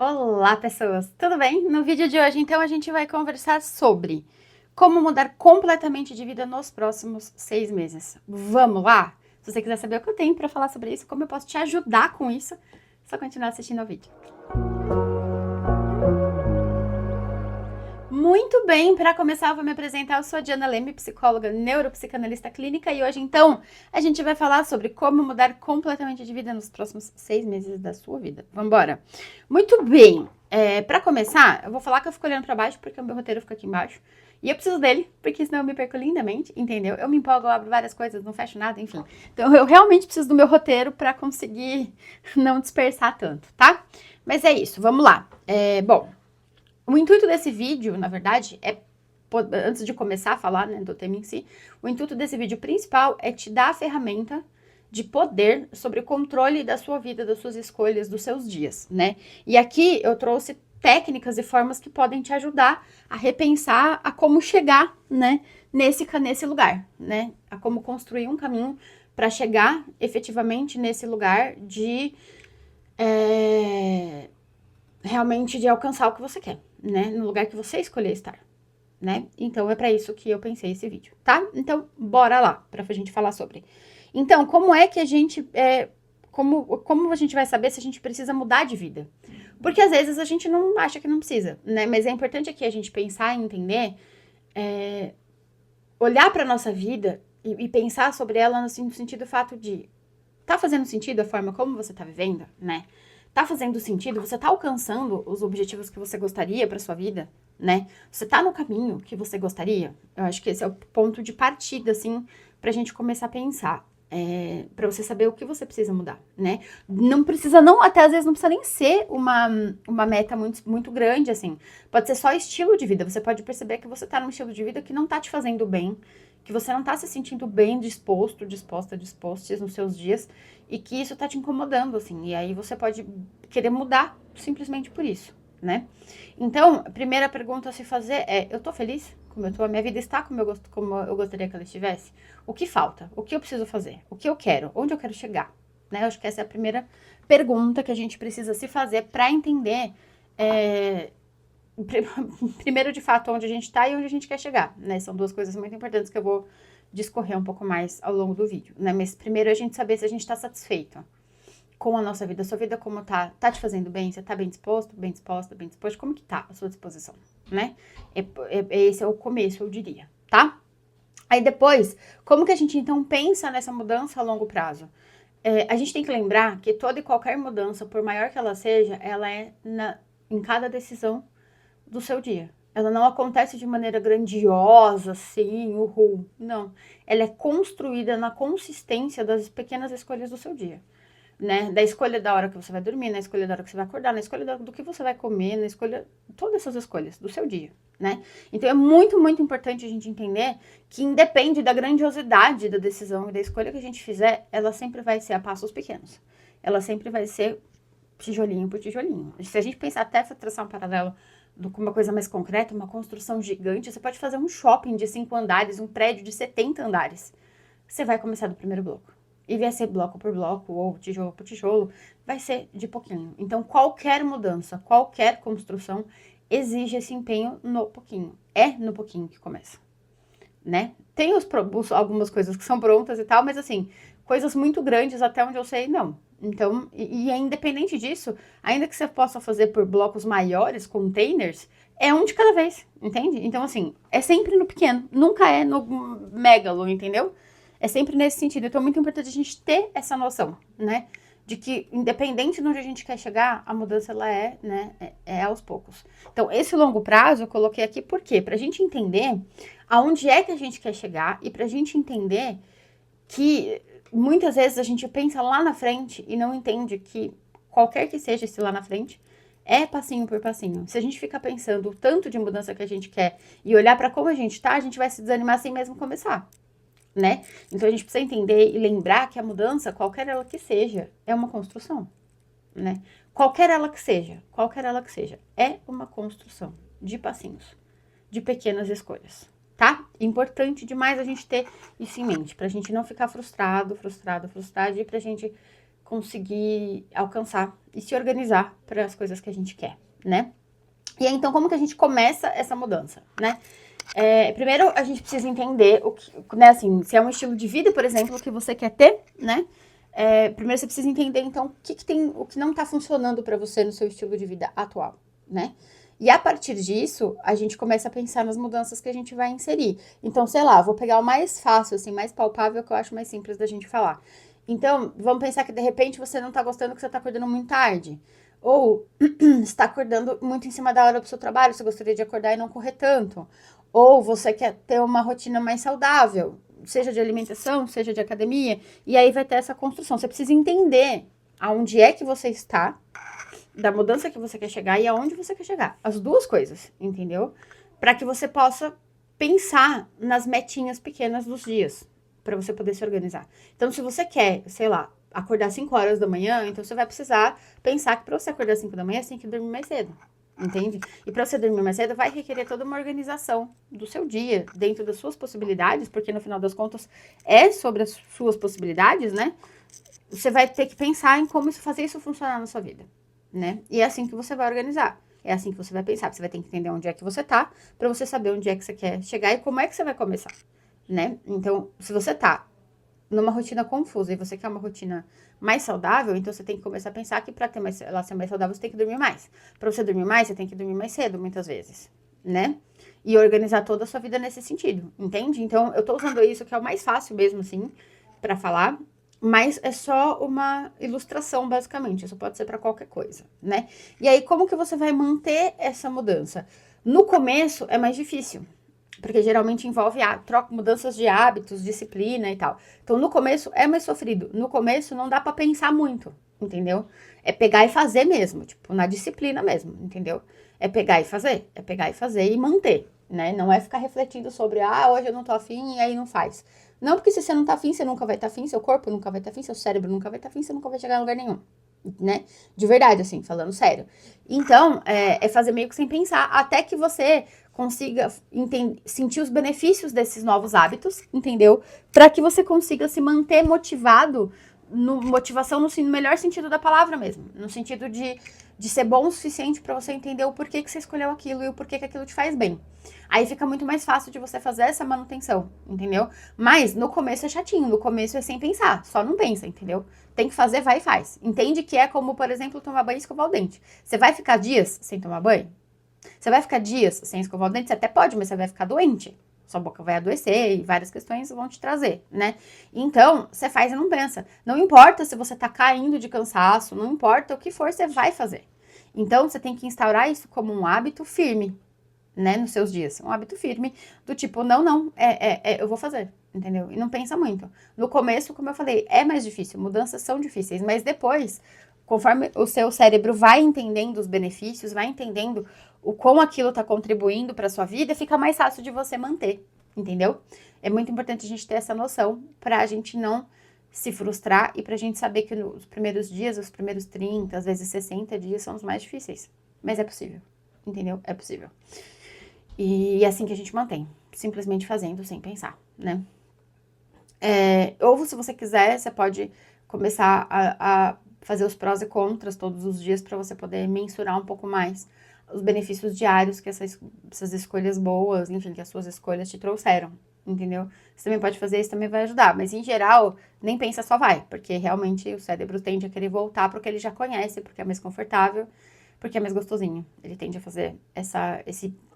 Olá, pessoas! Tudo bem? No vídeo de hoje, então, a gente vai conversar sobre como mudar completamente de vida nos próximos 6 meses. Vamos lá? Se você quiser saber o que eu tenho para falar sobre isso, como eu posso te ajudar com isso, é só continuar assistindo ao vídeo. Muito bem, para começar eu vou me apresentar, eu sou a Diana Leme, psicóloga neuropsicanalista clínica, e hoje então a gente vai falar sobre como mudar completamente de vida nos próximos 6 meses da sua vida. Vamos embora? Muito bem, para começar eu vou falar que eu fico olhando para baixo porque o meu roteiro fica aqui embaixo, e eu preciso dele, porque senão eu me perco lindamente, entendeu? Eu me empolgo, eu abro várias coisas, não fecho nada, enfim. Então eu realmente preciso do meu roteiro para conseguir não dispersar tanto, tá? Mas é isso, vamos lá. Bom, o intuito desse vídeo, na verdade, antes de começar a falar, né, do tema em si, o intuito desse vídeo principal é te dar a ferramenta de poder sobre o controle da sua vida, das suas escolhas, dos seus dias, né? E aqui eu trouxe técnicas e formas que podem te ajudar a repensar a como chegar, né, nesse lugar, né? A como construir um caminho para chegar efetivamente nesse lugar de realmente de alcançar o que você quer, né? No lugar que você escolher estar, né? Então é para isso que eu pensei esse vídeo, tá? Então bora lá pra gente falar sobre. Então, como é que a gente como a gente vai saber se a gente precisa mudar de vida? Porque às vezes a gente não acha que não precisa, né? Mas é importante aqui a gente pensar e entender, olhar para nossa vida e pensar sobre ela no sentido do fato de tá fazendo sentido a forma como você tá vivendo, né? Tá fazendo sentido? Você tá alcançando os objetivos que você gostaria para sua vida, né? Você tá no caminho que você gostaria? Eu acho que esse é o ponto de partida, assim, pra gente começar a pensar. Pra você saber o que você precisa mudar, né? Não precisa, não, até às vezes não precisa nem ser uma meta muito grande, assim. Pode ser só estilo de vida. Você pode perceber que você tá num estilo de vida que não tá te fazendo bem, que você não tá se sentindo bem dispostos nos seus dias, e que isso tá te incomodando, assim, e aí você pode querer mudar simplesmente por isso, né? Então, a primeira pergunta a se fazer é, eu tô feliz como eu tô? A minha vida está como eu gostaria que ela estivesse? O que falta? O que eu preciso fazer? O que eu quero? Onde eu quero chegar? Né? Eu acho que essa é a primeira pergunta que a gente precisa se fazer para entender, primeiro, de fato, onde a gente está e onde a gente quer chegar, né? São duas coisas muito importantes que eu vou discorrer um pouco mais ao longo do vídeo, né? Mas primeiro a gente saber se a gente está satisfeito com a nossa vida. A sua vida como tá? Tá te fazendo bem? Você tá bem disposto, bem disposta, bem disposto? Como que tá a sua disposição, né? Esse é o começo, eu diria, tá? Aí depois, como que a gente então pensa nessa mudança a longo prazo? A gente tem que lembrar que toda e qualquer mudança, por maior que ela seja, ela é em cada decisão do seu dia. Ela não acontece de maneira grandiosa, assim, uhul. Não. Ela é construída na consistência das pequenas escolhas do seu dia, né? Da escolha da hora que você vai dormir, na escolha da hora que você vai acordar, na escolha do que você vai comer, na escolha... Todas essas escolhas do seu dia, né? Então é muito, muito importante a gente entender que independe da grandiosidade da decisão e da escolha que a gente fizer, ela sempre vai ser a passos pequenos. Ela sempre vai ser tijolinho por tijolinho. Se a gente pensar até traçar um paralelo com uma coisa mais concreta, uma construção gigante, você pode fazer um shopping de 5 andares, um prédio de 70 andares. Você vai começar do primeiro bloco. E vai ser bloco por bloco, ou tijolo por tijolo, vai ser de pouquinho. Então, qualquer mudança, qualquer construção, exige esse empenho no pouquinho. É no pouquinho que começa, né? Tem algumas coisas que são prontas e tal, mas assim, coisas muito grandes, até onde eu sei, não. Então, é independente disso, ainda que você possa fazer por blocos maiores, containers, é um de cada vez, entende? Então, assim, é sempre no pequeno, nunca é no megalo, entendeu? É sempre nesse sentido. Então, é muito importante a gente ter essa noção, né? De que, independente de onde a gente quer chegar, a mudança, ela né, é aos poucos. Então, esse longo prazo eu coloquei aqui por quê? Pra gente entender aonde é que a gente quer chegar e pra gente entender que muitas vezes a gente pensa lá na frente e não entende que qualquer que seja esse lá na frente, é passinho por passinho. Se a gente ficar pensando o tanto de mudança que a gente quer e olhar para como a gente tá, a gente vai se desanimar sem mesmo começar, né? Então a gente precisa entender e lembrar que a mudança, qualquer ela que seja, é uma construção, né? Qualquer ela que seja, é uma construção de passinhos, de pequenas escolhas, tá? Importante demais a gente ter isso em mente, pra gente não ficar frustrado, e pra gente conseguir alcançar e se organizar para as coisas que a gente quer, né? E aí, então, como que a gente começa essa mudança, né? Primeiro, a gente precisa entender o que, né, assim, se é um estilo de vida, por exemplo, que você quer ter, né? Primeiro você precisa entender, então, o que não tá funcionando para você no seu estilo de vida atual, né? E a partir disso, a gente começa a pensar nas mudanças que a gente vai inserir. Então, sei lá, vou pegar o mais fácil, assim, mais palpável, que eu acho mais simples da gente falar. Então, vamos pensar que de repente você não tá gostando que você tá acordando muito tarde. Ou está acordando muito em cima da hora do seu trabalho, você gostaria de acordar e não correr tanto. Ou você quer ter uma rotina mais saudável, seja de alimentação, seja de academia, e aí vai ter essa construção. Você precisa entender aonde é que você está, da mudança que você quer chegar e aonde você quer chegar. As duas coisas, entendeu? Para que você possa pensar nas metinhas pequenas dos dias, para você poder se organizar. Então, se você quer, sei lá, acordar 5 horas da manhã, então você vai precisar pensar que para você acordar 5 da manhã, você tem que dormir mais cedo. Entende? E para você dormir mais cedo, vai requerer toda uma organização do seu dia, dentro das suas possibilidades, porque no final das contas é sobre as suas possibilidades, né? Você vai ter que pensar em como fazer isso funcionar na sua vida, né? E é assim que você vai organizar. É assim que você vai pensar. Você vai ter que entender onde é que você tá, para você saber onde é que você quer chegar e como é que você vai começar, né? Então, se você tá numa rotina confusa e você quer uma rotina mais saudável, então você tem que começar a pensar que para ela ser mais saudável, você tem que dormir mais. Para você dormir mais, você tem que dormir mais cedo, muitas vezes, né? E organizar toda a sua vida nesse sentido, entende? Então, eu tô usando isso que é o mais fácil mesmo, assim, para falar, mas é só uma ilustração, basicamente. Isso pode ser para qualquer coisa, né? E aí, como que você vai manter essa mudança? No começo é mais difícil, porque geralmente envolve mudanças de hábitos, disciplina e tal. Então, no começo é mais sofrido. No começo não dá pra pensar muito, entendeu? É pegar e fazer mesmo, tipo, na disciplina mesmo, entendeu? É pegar e fazer, e manter, né? Não é ficar refletindo sobre, hoje eu não tô afim e aí não faz. Não, porque se você não tá afim, você nunca vai estar afim, seu corpo nunca vai estar afim, seu cérebro nunca vai estar afim, você nunca vai chegar em lugar nenhum, né? De verdade, assim, falando sério. Então, é fazer meio que sem pensar, até que você consiga sentir os benefícios desses novos hábitos, entendeu? Para que você consiga se manter motivado, motivação no melhor sentido da palavra mesmo, no sentido de ser bom o suficiente para você entender o porquê que você escolheu aquilo e o porquê que aquilo te faz bem. Aí fica muito mais fácil de você fazer essa manutenção, entendeu? Mas no começo é chatinho, no começo é sem pensar, só não pensa, entendeu? Tem que fazer, vai e faz. Entende que é como, por exemplo, tomar banho e escovar o dente. Você vai ficar dias sem tomar banho? Você vai ficar dias sem escovar o dente? Você até pode, mas você vai ficar doente. Sua boca vai adoecer e várias questões vão te trazer, né? Então, você faz e não pensa. Não importa se você tá caindo de cansaço, não importa o que for, você vai fazer. Então, você tem que instaurar isso como um hábito firme, né, nos seus dias. Um hábito firme do tipo, não, eu vou fazer, entendeu? E não pensa muito. No começo, como eu falei, é mais difícil, mudanças são difíceis, mas depois, conforme o seu cérebro vai entendendo os benefícios, vai entendendo o como aquilo está contribuindo para sua vida, fica mais fácil de você manter, entendeu? É muito importante a gente ter essa noção para a gente não se frustrar e para a gente saber que os primeiros dias, os primeiros 30, às vezes 60 dias são os mais difíceis. Mas é possível, entendeu? É possível. E é assim que a gente mantém, simplesmente fazendo sem pensar, né? Ou se você quiser, você pode começar a fazer os prós e contras todos os dias para você poder mensurar um pouco mais os benefícios diários que essas escolhas boas, enfim, que as suas escolhas te trouxeram, entendeu? Você também pode fazer isso, também vai ajudar, mas em geral, nem pensa, só vai, porque realmente o cérebro tende a querer voltar porque ele já conhece, porque é mais confortável, porque é mais gostosinho. Ele tende a fazer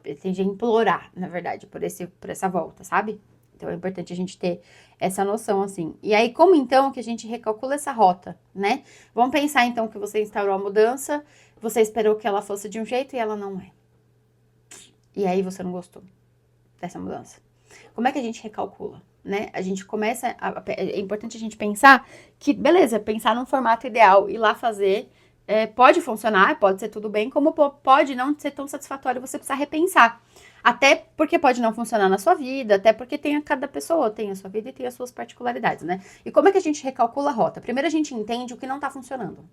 ele tende a implorar, na verdade, por essa volta, sabe? Então é importante a gente ter essa noção, assim. E aí, como então que a gente recalcula essa rota, né? Vamos pensar então que você instaurou a mudança, você esperou que ela fosse de um jeito e ela não é. E aí você não gostou dessa mudança. Como é que a gente recalcula, né? A gente começa, é importante a gente pensar que, beleza, pensar num formato ideal, ir lá fazer, pode funcionar, pode ser tudo bem, como pode não ser tão satisfatório, você precisa repensar. Até porque pode não funcionar na sua vida, até porque cada pessoa tem a sua vida e tem as suas particularidades, né? E como é que a gente recalcula a rota? Primeiro a gente entende o que não tá funcionando.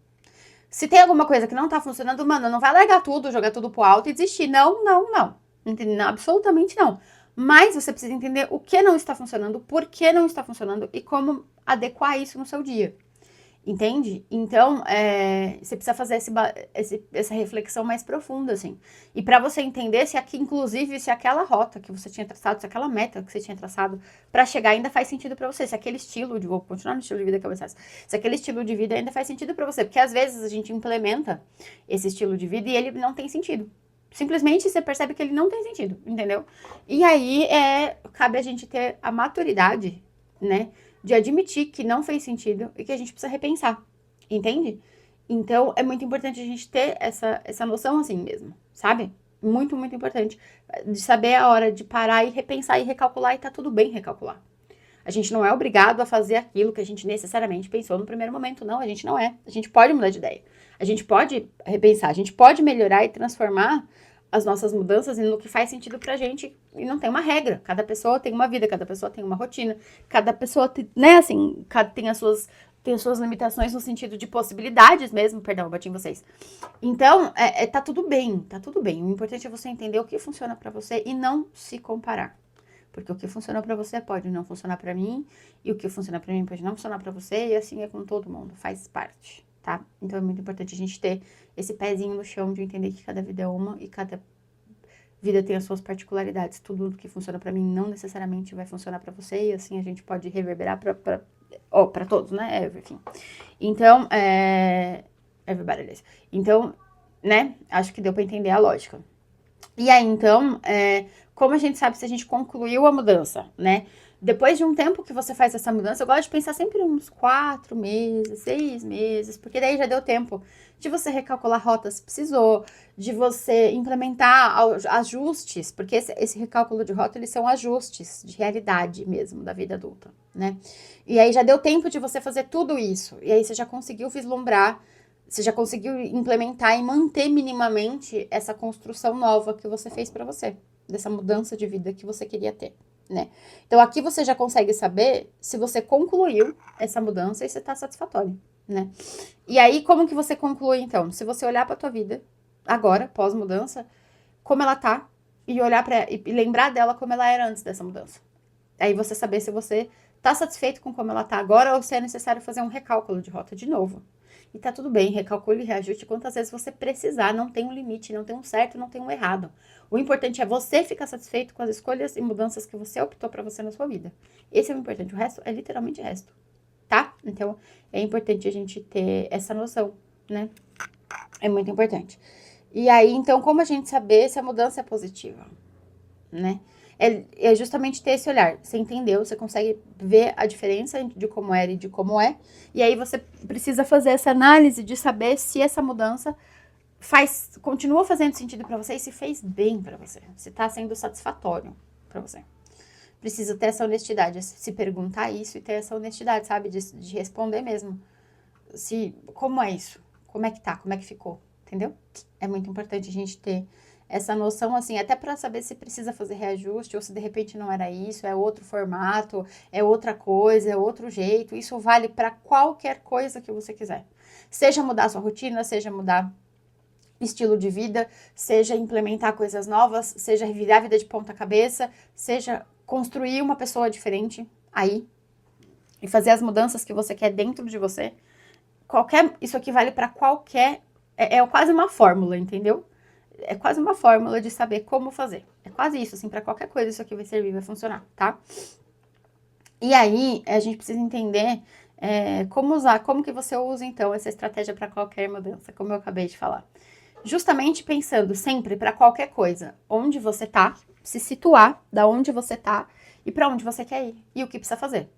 Se tem alguma coisa que não tá funcionando, mano, não vai largar tudo, jogar tudo pro alto e desistir. Não. Entendeu? Absolutamente não. Mas você precisa entender o que não está funcionando, por que não está funcionando e como adequar isso no seu dia. Entende? Então, você precisa fazer essa reflexão mais profunda, assim. E para você entender se aqui, inclusive, se aquela rota que você tinha traçado, se aquela meta que você tinha traçado para chegar ainda faz sentido para você, se aquele estilo vou continuar no estilo de vida que eu pensasse, se aquele estilo de vida ainda faz sentido para você, porque às vezes a gente implementa esse estilo de vida e ele não tem sentido. Simplesmente você percebe que ele não tem sentido, entendeu? E aí cabe a gente ter a maturidade, né? De admitir que não fez sentido e que a gente precisa repensar, entende? Então, é muito importante a gente ter essa noção assim mesmo, sabe? Muito, muito importante. De saber a hora de parar e repensar e recalcular, e tá tudo bem recalcular. A gente não é obrigado a fazer aquilo que a gente necessariamente pensou no primeiro momento, não, a gente não é. A gente pode mudar de ideia. A gente pode repensar, a gente pode melhorar e transformar as nossas mudanças no que faz sentido pra gente, e não tem uma regra. Cada pessoa tem uma vida, cada pessoa tem uma rotina, cada pessoa tem, né, assim, tem as suas limitações no sentido de possibilidades mesmo, perdão, eu bati em vocês. Então, tá tudo bem, tá tudo bem. O importante é você entender o que funciona pra você e não se comparar. Porque o que funcionou pra você pode não funcionar pra mim, e o que funciona pra mim pode não funcionar pra você, e assim é com todo mundo, faz parte, tá? Então é muito importante a gente ter esse pezinho no chão de entender que cada vida é uma e cada vida tem as suas particularidades. Tudo que funciona pra mim não necessariamente vai funcionar pra você, e assim a gente pode reverberar pra todos, né? Enfim. Então, everybody. Então, né? Acho que deu pra entender a lógica. E aí, então, como a gente sabe se a gente concluiu a mudança, né? Depois de um tempo que você faz essa mudança, eu gosto de pensar sempre uns 4 meses, 6 meses, porque daí já deu tempo de você recalcular rotas se precisou, de você implementar ajustes, porque esse recálculo de rota, eles são ajustes de realidade mesmo da vida adulta, né? E aí já deu tempo de você fazer tudo isso, e aí você já conseguiu vislumbrar, você já conseguiu implementar e manter minimamente essa construção nova que você fez pra você, dessa mudança de vida que você queria ter, né? Então aqui você já consegue saber se você concluiu essa mudança e se tá satisfatório, né? E aí como que você conclui então? Se você olhar pra tua vida agora, pós mudança, como ela tá e olhar para e lembrar dela como ela era antes dessa mudança. Aí você saber se você tá satisfeito com como ela tá agora ou se é necessário fazer um recálculo de rota de novo. E tá tudo bem, recalcule e reajuste quantas vezes você precisar, não tem um limite, não tem um certo, não tem um errado. O importante é você ficar satisfeito com as escolhas e mudanças que você optou pra você na sua vida. Esse é o importante, o resto é literalmente resto, tá? Então, é importante a gente ter essa noção, né? É muito importante. E aí, então, como a gente saber se a mudança é positiva, né? É justamente ter esse olhar. Você entendeu, você consegue ver a diferença de como era e de como é. E aí você precisa fazer essa análise de saber se essa mudança continua fazendo sentido pra você e se fez bem pra você. Se tá sendo satisfatório pra você. Precisa ter essa honestidade, se perguntar isso e ter essa honestidade, sabe? De responder mesmo. Como é isso? Como é que tá? Como é que ficou? Entendeu? É muito importante a gente ter essa noção, assim, até para saber se precisa fazer reajuste ou se de repente não era isso, é outro formato, é outra coisa, é outro jeito. Isso vale para qualquer coisa que você quiser. Seja mudar a sua rotina, seja mudar estilo de vida, seja implementar coisas novas, seja revirar a vida de ponta cabeça, seja construir uma pessoa diferente aí e fazer as mudanças que você quer dentro de você. Isso aqui vale para qualquer, é quase uma fórmula, entendeu? É quase uma fórmula de saber como fazer. É quase isso, assim, para qualquer coisa isso aqui vai servir, vai funcionar, tá? E aí, a gente precisa entender como que você usa, então, essa estratégia para qualquer mudança, como eu acabei de falar. Justamente pensando sempre para qualquer coisa, onde você tá, se situar da onde você tá e para onde você quer ir e o que precisa fazer.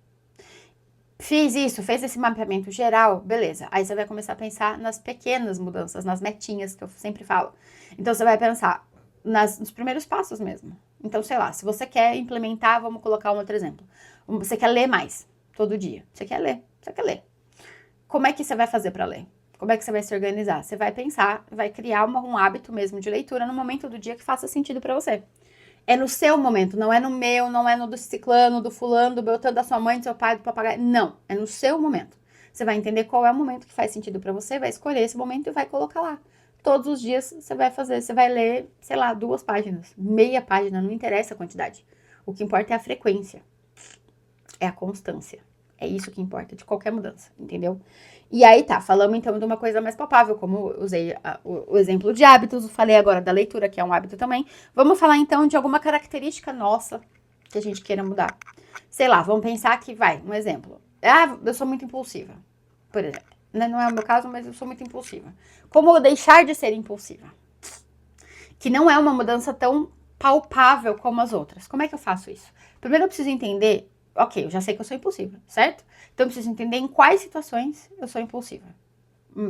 Fiz isso, fez esse mapeamento geral, beleza. Aí você vai começar a pensar nas pequenas mudanças, nas metinhas que eu sempre falo. Então você vai pensar nos primeiros passos mesmo. Então, sei lá, se você quer implementar, vamos colocar um outro exemplo. Você quer ler mais todo dia. Você quer ler. Como é que você vai fazer para ler? Como é que você vai se organizar? Você vai pensar, vai criar um hábito mesmo de leitura no momento do dia que faça sentido para você. É no seu momento, não é no meu, não é no do ciclano, do fulano, do beltrano, da sua mãe, do seu pai, do papagaio. Não, é no seu momento. Você vai entender qual é o momento que faz sentido pra você, vai escolher esse momento e vai colocar lá. Todos os dias você vai fazer, você vai ler, sei lá, 2 páginas, meia página, não interessa a quantidade. O que importa é a frequência, é a constância. É isso que importa de qualquer mudança, entendeu? E aí tá, falamos então de uma coisa mais palpável, como eu usei o exemplo de hábitos, falei agora da leitura, que é um hábito também. Vamos falar então de alguma característica nossa que a gente queira mudar. Sei lá, vamos pensar que vai, um exemplo. Ah, eu sou muito impulsiva, por exemplo. Não é o meu caso, mas eu sou muito impulsiva. Como deixar de ser impulsiva? Que não é uma mudança tão palpável como as outras. Como é que eu faço isso? Primeiro eu preciso entender, ok, eu já sei que eu sou impulsiva, certo? Então eu preciso entender em quais situações eu sou impulsiva.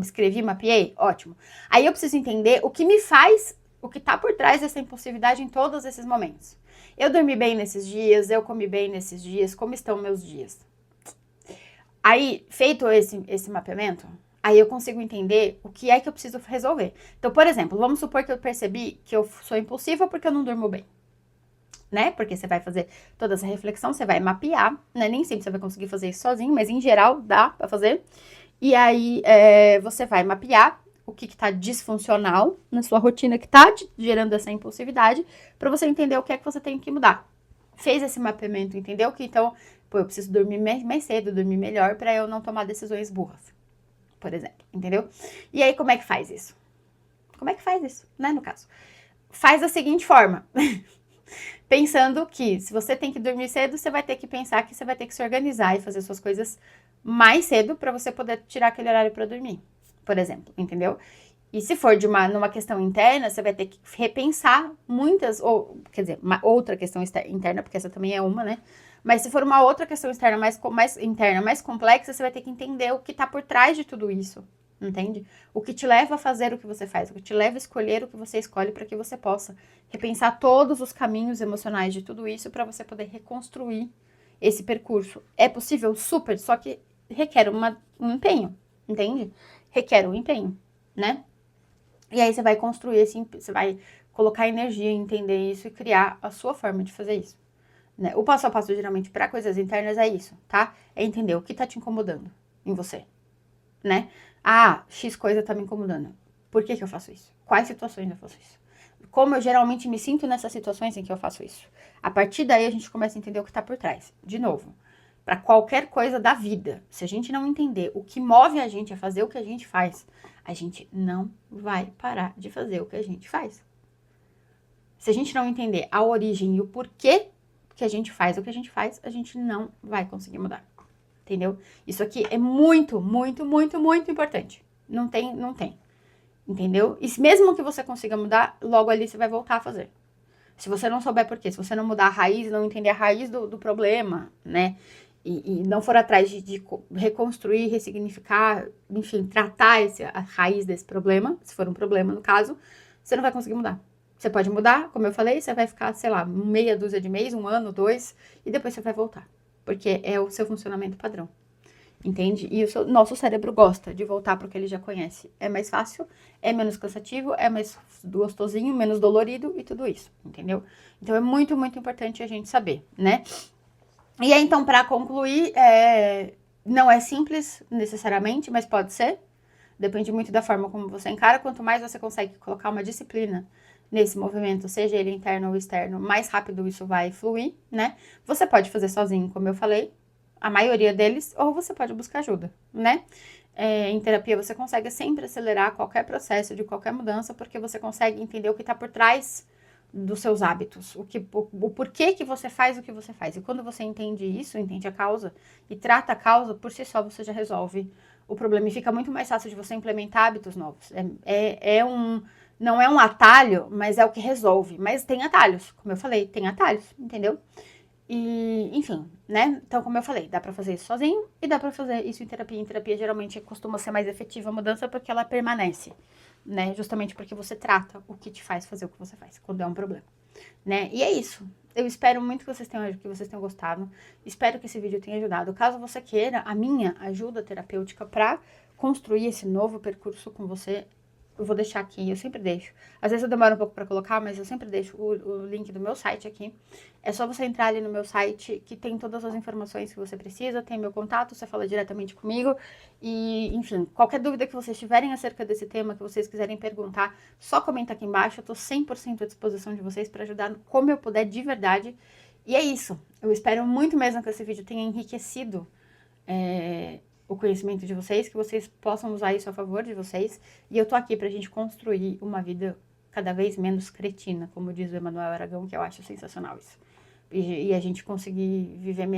Escrevi, mapeei? Ótimo. Aí eu preciso entender o que me faz, o que tá por trás dessa impulsividade em todos esses momentos. Eu dormi bem nesses dias, eu comi bem nesses dias, como estão meus dias? Aí, feito esse mapeamento, aí eu consigo entender o que é que eu preciso resolver. Então, por exemplo, vamos supor que eu percebi que eu sou impulsiva porque eu não durmo bem, né? Porque você vai fazer toda essa reflexão, você vai mapear, né? Nem sempre você vai conseguir fazer isso sozinho, mas em geral dá pra fazer. E aí, você vai mapear o que tá disfuncional na sua rotina, que tá gerando essa impulsividade, pra você entender o que é que você tem que mudar. Fez esse mapeamento, entendeu? Que então, pô, eu preciso dormir mais cedo, dormir melhor pra eu não tomar decisões burras, por exemplo, entendeu? E aí, como é que faz isso? Como é que faz isso, né, no caso? Faz da seguinte forma. Pensando que se você tem que dormir cedo, você vai ter que pensar que você vai ter que se organizar e fazer suas coisas mais cedo para você poder tirar aquele horário para dormir, por exemplo, entendeu? E se for numa questão interna, você vai ter que repensar muitas, ou quer dizer, uma outra questão interna, porque essa também é uma, né? Mas se for uma outra questão externa mais interna, mais complexa, você vai ter que entender o que tá por trás de tudo isso, entende? O que te leva a fazer o que você faz, o que te leva a escolher o que você escolhe para que você possa repensar todos os caminhos emocionais de tudo isso para você poder reconstruir esse percurso. É possível? Super, só que requer um empenho, entende? Requer um empenho, né? E aí você vai construir você vai colocar energia em entender isso e criar a sua forma de fazer isso. Né? O passo a passo, geralmente, para coisas internas é isso, tá? É entender o que tá te incomodando em você, né? Ah, X coisa tá me incomodando. Por que eu faço isso? Quais situações eu faço isso? Como eu geralmente me sinto nessas situações em que eu faço isso? A partir daí a gente começa a entender o que tá por trás. De novo, para qualquer coisa da vida, se a gente não entender o que move a gente a fazer o que a gente faz, a gente não vai parar de fazer o que a gente faz. Se a gente não entender a origem e o porquê que a gente faz o que a gente não vai conseguir mudar. Entendeu? Isso aqui é muito, muito, muito, muito importante. Não tem. Entendeu? E mesmo que você consiga mudar, logo ali você vai voltar a fazer. Se você não souber por quê, se você não mudar a raiz, não entender a raiz do problema, né? E não for atrás de reconstruir, ressignificar, enfim, tratar a raiz desse problema, se for um problema no caso, você não vai conseguir mudar. Você pode mudar, como eu falei, você vai ficar, sei lá, meia dúzia de mês, 1 ano, 2, e depois você vai voltar. Porque é o seu funcionamento padrão. Entende? E o nosso cérebro gosta de voltar para o que ele já conhece. É mais fácil, é menos cansativo, é mais gostosinho, menos dolorido e tudo isso, entendeu? Então é muito, muito importante a gente saber, né? E aí, então, para concluir, não é simples necessariamente, mas pode ser. Depende muito da forma como você encara. Quanto mais você consegue colocar uma disciplina nesse movimento, seja ele interno ou externo, mais rápido isso vai fluir, né? Você pode fazer sozinho, como eu falei, a maioria deles, ou você pode buscar ajuda, né? Em terapia você consegue sempre acelerar qualquer processo de qualquer mudança, porque você consegue entender o que está por trás dos seus hábitos, o porquê que você faz o que você faz. E quando você entende isso, entende a causa e trata a causa, por si só você já resolve o problema e fica muito mais fácil de você implementar hábitos novos. Não é um atalho, mas é o que resolve. Mas tem atalhos, como eu falei, tem atalhos, entendeu? E, enfim, né? Então, como eu falei, dá pra fazer isso sozinho e dá pra fazer isso em terapia. Em terapia, geralmente, costuma ser mais efetiva a mudança porque ela permanece, né? Justamente porque você trata o que te faz fazer o que você faz, quando é um problema, né? E é isso. Eu espero muito que vocês tenham gostado. Espero que esse vídeo tenha ajudado. Caso você queira a minha ajuda terapêutica pra construir esse novo percurso com você, eu vou deixar aqui, eu sempre deixo. Às vezes eu demoro um pouco pra colocar, mas eu sempre deixo o link do meu site aqui. É só você entrar ali no meu site, que tem todas as informações que você precisa, tem meu contato, você fala diretamente comigo. E, enfim, qualquer dúvida que vocês tiverem acerca desse tema, que vocês quiserem perguntar, só comenta aqui embaixo. Eu tô 100% à disposição de vocês para ajudar como eu puder, de verdade. E é isso. Eu espero muito mesmo que esse vídeo tenha enriquecido o conhecimento de vocês, que vocês possam usar isso a favor de vocês. E eu tô aqui pra gente construir uma vida cada vez menos cretina, como diz o Emanuel Aragão, que eu acho sensacional isso. E a gente conseguir viver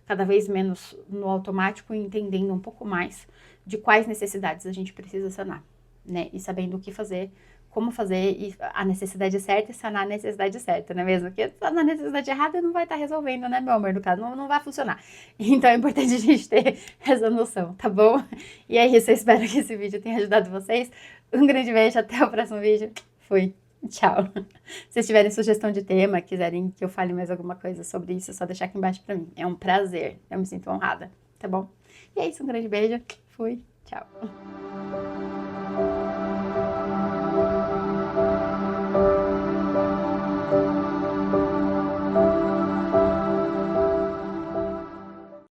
cada vez menos no automático e entendendo um pouco mais de quais necessidades a gente precisa sanar, né? E sabendo o que fazer, como fazer, e a necessidade certa e sanar a necessidade certa, não é mesmo? Porque na necessidade errada não vai estar resolvendo, né, meu amor? No caso, não vai funcionar. Então é importante a gente ter essa noção, tá bom? E é isso, eu espero que esse vídeo tenha ajudado vocês. Um grande beijo, até o próximo vídeo. Fui. Tchau. Se vocês tiverem sugestão de tema, quiserem que eu fale mais alguma coisa sobre isso, é só deixar aqui embaixo pra mim. É um prazer. Eu me sinto honrada, tá bom? E é isso, um grande beijo. Fui. Tchau.